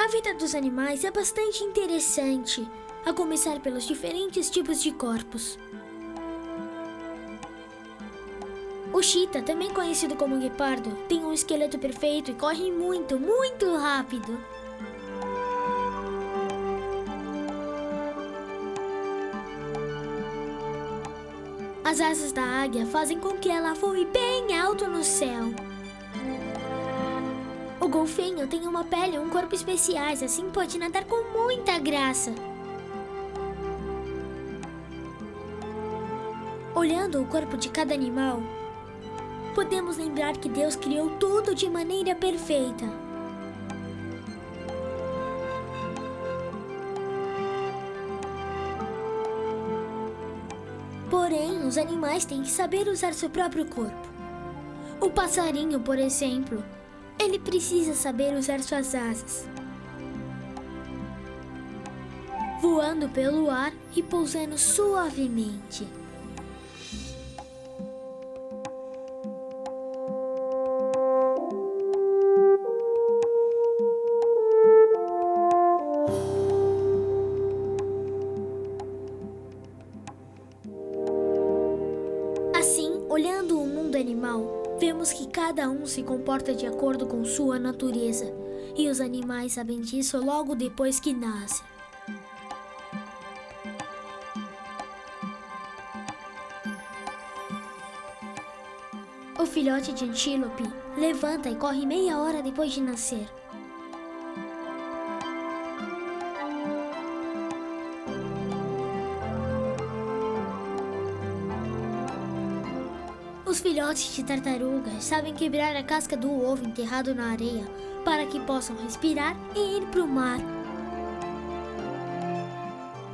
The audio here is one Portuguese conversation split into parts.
A vida dos animais é bastante interessante, a começar pelos diferentes tipos de corpos. O cheetah, também conhecido como guepardo, tem um esqueleto perfeito e corre muito, muito rápido. As asas da águia fazem com que ela voe bem alto no céu. O golfinho tem uma pele e um corpo especiais, assim pode nadar com muita graça. Olhando o corpo de cada animal, podemos lembrar que Deus criou tudo de maneira perfeita. Porém, os animais têm que saber usar seu próprio corpo. O passarinho, por exemplo, ele precisa saber usar suas asas, voando pelo ar e pousando suavemente. Assim, olhando o mundo animal, vemos que cada um se comporta de acordo com sua natureza, e os animais sabem disso logo depois que nascem. O filhote de antílope levanta e corre meia hora depois de nascer. Os filhotes de tartarugas sabem quebrar a casca do ovo enterrado na areia para que possam respirar e ir para o mar.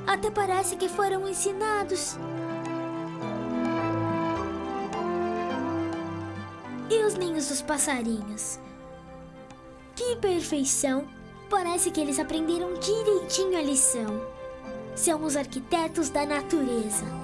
Até parece que foram ensinados. E os ninhos dos passarinhos? Que perfeição! Parece que eles aprenderam direitinho a lição. São os arquitetos da natureza.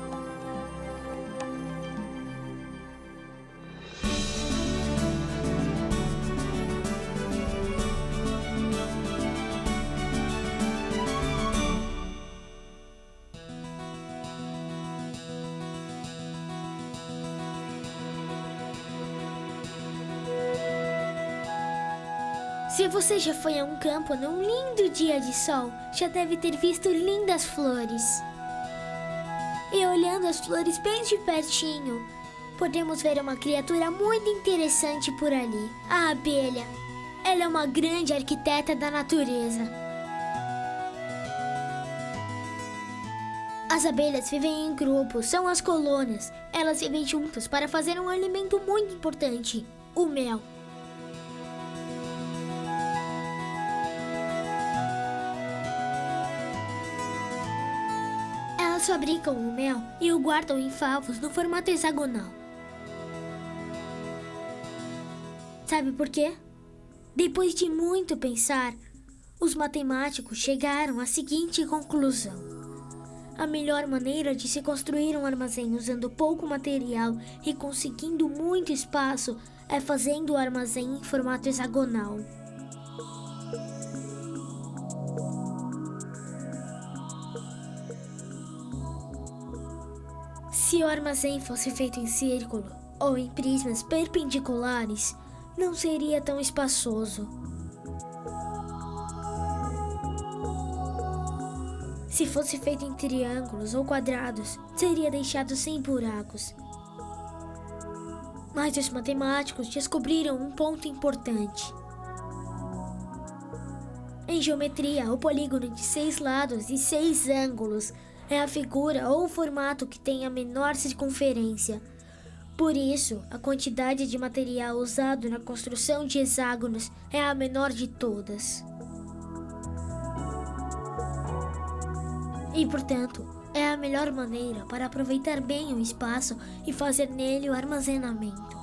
Se você já foi a um campo num lindo dia de sol, já deve ter visto lindas flores. E olhando as flores bem de pertinho, podemos ver uma criatura muito interessante por ali, a abelha. Ela é uma grande arquiteta da natureza. As abelhas vivem em grupos, são as colônias. Elas vivem juntas para fazer um alimento muito importante, o mel. Elas fabricam o mel e o guardam em favos no formato hexagonal. Sabe por quê? Depois de muito pensar, os matemáticos chegaram à seguinte conclusão: a melhor maneira de se construir um armazém usando pouco material e conseguindo muito espaço é fazendo o armazém em formato hexagonal. Se o armazém fosse feito em círculo ou em prismas perpendiculares, não seria tão espaçoso. Se fosse feito em triângulos ou quadrados, seria deixado sem buracos. Mas os matemáticos descobriram um ponto importante. Em geometria, o polígono de 6 lados e 6 ângulos é a figura ou o formato que tem a menor circunferência. Por isso, a quantidade de material usado na construção de hexágonos é a menor de todas. E, portanto, é a melhor maneira para aproveitar bem o espaço e fazer nele o armazenamento.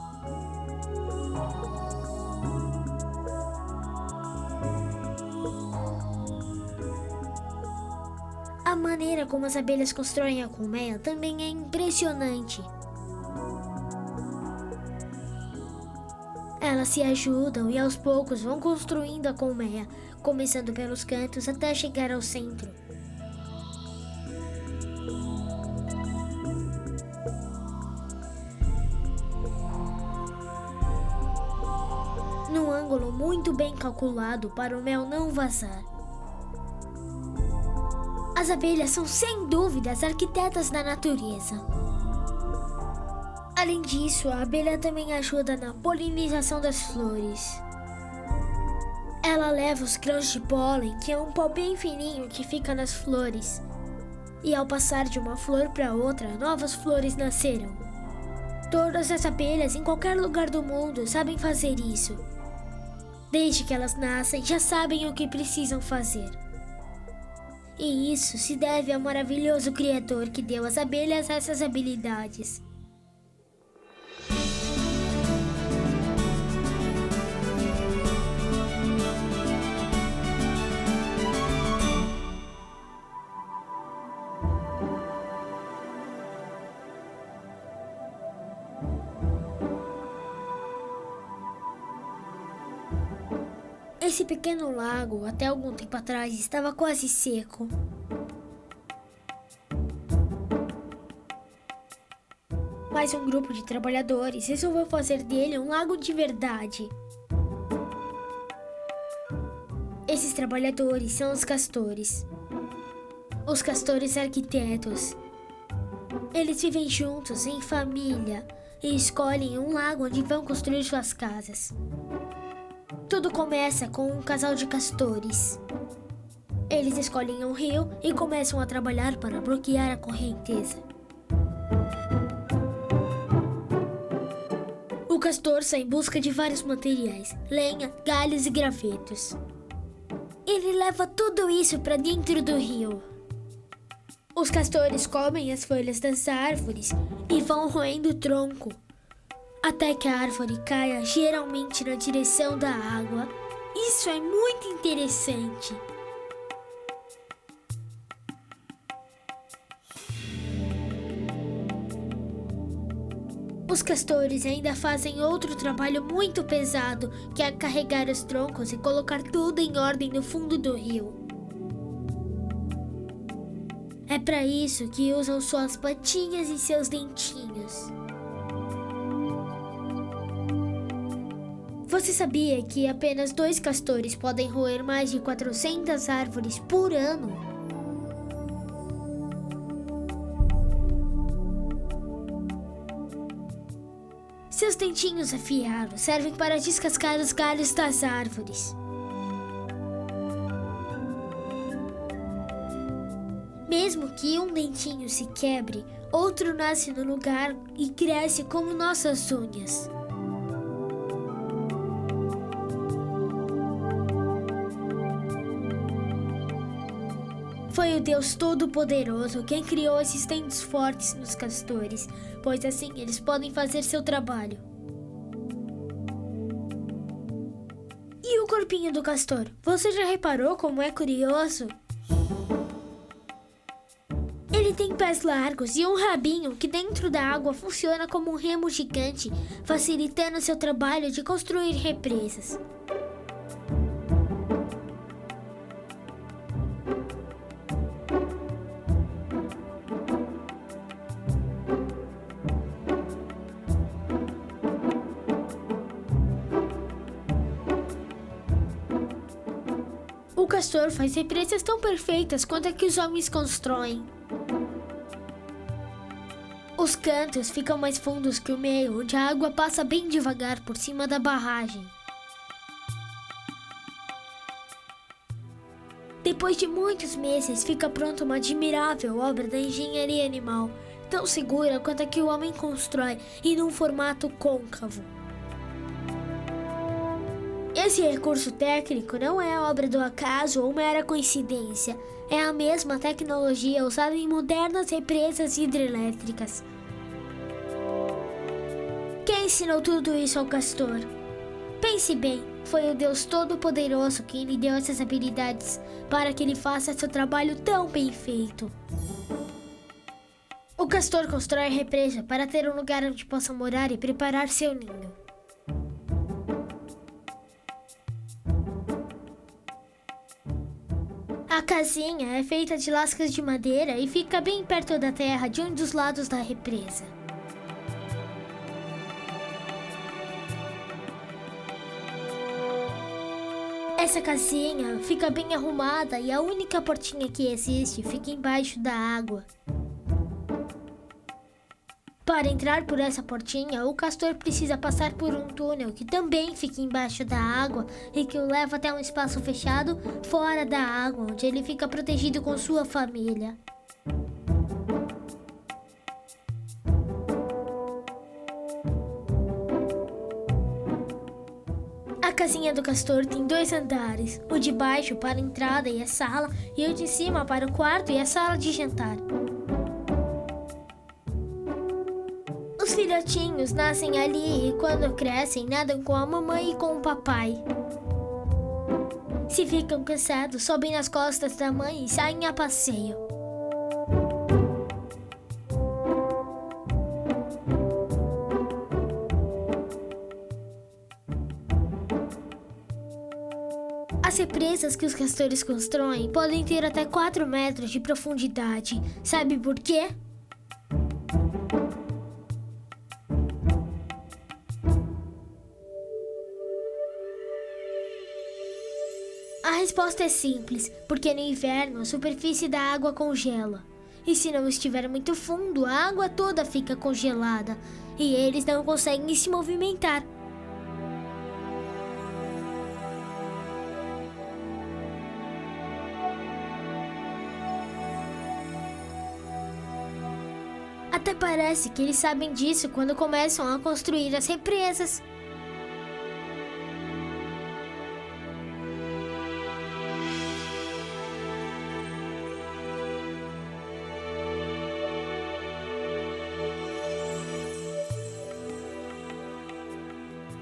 A maneira como as abelhas constroem a colmeia também é impressionante. Elas se ajudam e aos poucos vão construindo a colmeia, começando pelos cantos até chegar ao centro. Num ângulo muito bem calculado para o mel não vazar. As abelhas são sem dúvidas arquitetas da natureza. Além disso, a abelha também ajuda na polinização das flores. Ela leva os grãos de pólen, que é um pó bem fininho que fica nas flores. E ao passar de uma flor para outra, novas flores nascerão. Todas as abelhas em qualquer lugar do mundo sabem fazer isso. Desde que elas nascem, já sabem o que precisam fazer. E isso se deve ao maravilhoso Criador que deu às abelhas essas habilidades. Esse pequeno lago, até algum tempo atrás, estava quase seco. Mas um grupo de trabalhadores resolveu fazer dele um lago de verdade. Esses trabalhadores são os castores. Os castores arquitetos. Eles vivem juntos, em família, e escolhem um lago onde vão construir suas casas. Tudo começa com um casal de castores. Eles escolhem um rio e começam a trabalhar para bloquear a correnteza. O castor sai em busca de vários materiais, lenha, galhos e gravetos. Ele leva tudo isso para dentro do rio. Os castores comem as folhas das árvores e vão roendo o tronco, até que a árvore caia geralmente na direção da água. Isso é muito interessante. Os castores ainda fazem outro trabalho muito pesado, que é carregar os troncos e colocar tudo em ordem no fundo do rio. É para isso que usam suas patinhas e seus dentinhos. Você sabia que apenas 2 castores podem roer mais de 400 árvores por ano? Seus dentinhos afiados servem para descascar os galhos das árvores. Mesmo que um dentinho se quebre, outro nasce no lugar e cresce como nossas unhas. Foi o Deus Todo-Poderoso quem criou esses dentes fortes nos castores, pois assim eles podem fazer seu trabalho. E o corpinho do castor? Você já reparou como é curioso? Ele tem pés largos e um rabinho que dentro da água funciona como um remo gigante, facilitando seu trabalho de construir represas. O castor faz represas tão perfeitas quanto a que os homens constroem. Os cantos ficam mais fundos que o meio, onde a água passa bem devagar por cima da barragem. Depois de muitos meses, fica pronta uma admirável obra da engenharia animal, tão segura quanto a que o homem constrói e num formato côncavo. Esse recurso técnico não é obra do acaso ou mera coincidência. É a mesma tecnologia usada em modernas represas hidrelétricas. Quem ensinou tudo isso ao castor? Pense bem, foi o Deus Todo-Poderoso quem lhe deu essas habilidades para que ele faça seu trabalho tão bem feito. O castor constrói a represa para ter um lugar onde possa morar e preparar seu ninho. A casinha é feita de lascas de madeira e fica bem perto da terra de um dos lados da represa. Essa casinha fica bem arrumada e a única portinha que existe fica embaixo da água. Para entrar por essa portinha, o castor precisa passar por um túnel que também fica embaixo da água e que o leva até um espaço fechado fora da água, onde ele fica protegido com sua família. A casinha do castor tem 2 andares, o de baixo para a entrada e a sala, e o de cima para o quarto e a sala de jantar. Os filhotinhos nascem ali e quando crescem nadam com a mamãe e com o papai. Se ficam cansados, sobem nas costas da mãe e saem a passeio. As represas que os castores constroem podem ter até 4 metros de profundidade. Sabe por quê? A resposta é simples, porque no inverno a superfície da água congela. E se não estiver muito fundo, a água toda fica congelada e eles não conseguem se movimentar. Até parece que eles sabem disso quando começam a construir as represas.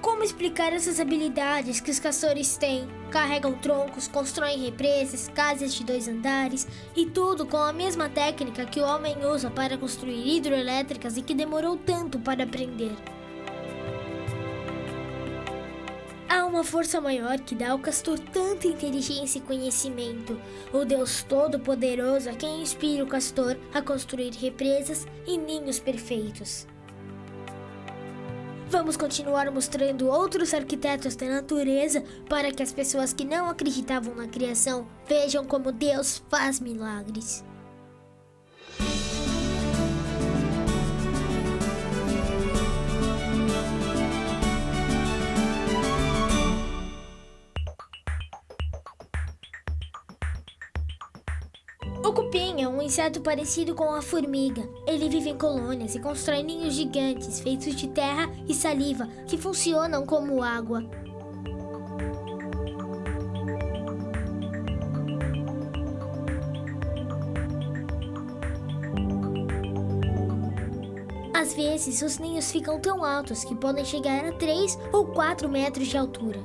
Como explicar essas habilidades que os castores têm? Carregam troncos, constroem represas, casas de 2 andares e tudo com a mesma técnica que o homem usa para construir hidroelétricas e que demorou tanto para aprender. Há uma força maior que dá ao castor tanta inteligência e conhecimento. O Deus Todo-Poderoso é quem inspira o castor a construir represas e ninhos perfeitos. Vamos continuar mostrando outros arquitetos da natureza para que as pessoas que não acreditavam na criação vejam como Deus faz milagres. O cupim é um inseto parecido com a formiga. Ele vive em colônias e constrói ninhos gigantes feitos de terra e saliva que funcionam como água. Às vezes, os ninhos ficam tão altos que podem chegar a 3 ou 4 metros de altura.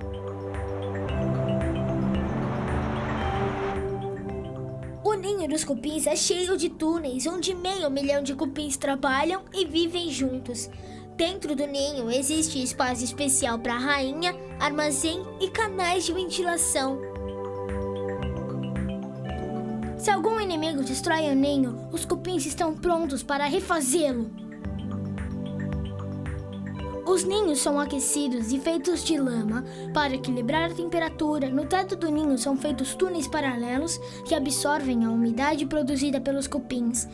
O ninho dos cupins é cheio de túneis, onde 500 mil de cupins trabalham e vivem juntos. Dentro do ninho existe espaço especial para a rainha, armazém e canais de ventilação. Se algum inimigo destrói o ninho, os cupins estão prontos para refazê-lo. Os ninhos são aquecidos e feitos de lama. Para equilibrar a temperatura, no teto do ninho são feitos túneis paralelos que absorvem a umidade produzida pelos cupins.